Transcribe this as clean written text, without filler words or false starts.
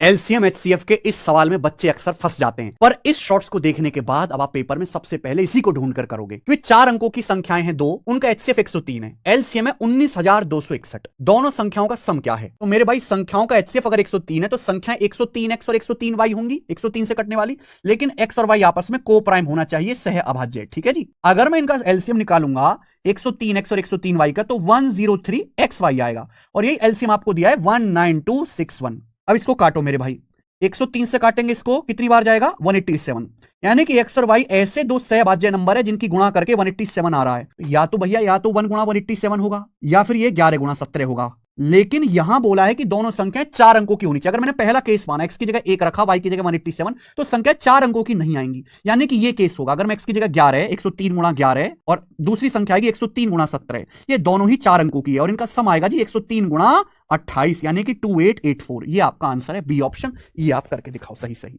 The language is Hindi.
एलसीएम एचसीएफ के इस सवाल में बच्चे अक्सर फंस जाते हैं, पर इस शॉर्ट्स को देखने के बाद अब आप पेपर में सबसे पहले इसी को ढूंढ कर करोगे, क्योंकि 4 अंकों की संख्याएं हैं 2, उनका एचसीएफ 103 है, एलसीएम है 19,261। दोनों संख्याओं का सम क्या है? तो मेरे भाई संख्याओं का एचसीएफ अगर 103 है तो संख्याएं 103x और 103y होंगी, 103 से कटने वाली, लेकिन x और y आपस में को प्राइम होना चाहिए, सह अभाज्य। ठीक है जी। अगर मैं इनका एलसीएम निकालूंगा 103x और 103y का तो 103xy आएगा, और यही एलसीएम आपको दिया है 19261। अब इसको काटो मेरे भाई, 103 से काटेंगे इसको, कितनी बार जाएगा? 187। यानी कि x और y ऐसे दो सहभाज्य नंबर है जिनकी गुणा करके 187 आ रहा है। या तो भैया या तो 1 गुणा 187 होगा, या फिर ये 11 गुणा 17 होगा। लेकिन यहां बोला है कि दोनों संख्याएं 4 अंकों की होनी चाहिए। अगर मैंने पहला केस माना x की जगह 1 रखा, y की जगह 187, तो संख्या 4 अंकों की नहीं आएंगी। यानी कि ये केस होगा, अगर मैं x की जगह 11 है, 103 गुणा 11 है, और दूसरी संख्या आएगी 103 गुणा 17, ये दोनों ही 4 अंकों की है, और इनका सम आएगा जी 103 गुणा 28, यानी कि 2884। ये आपका आंसर है, बी ऑप्शन। ये आप करके दिखाओ सही सही।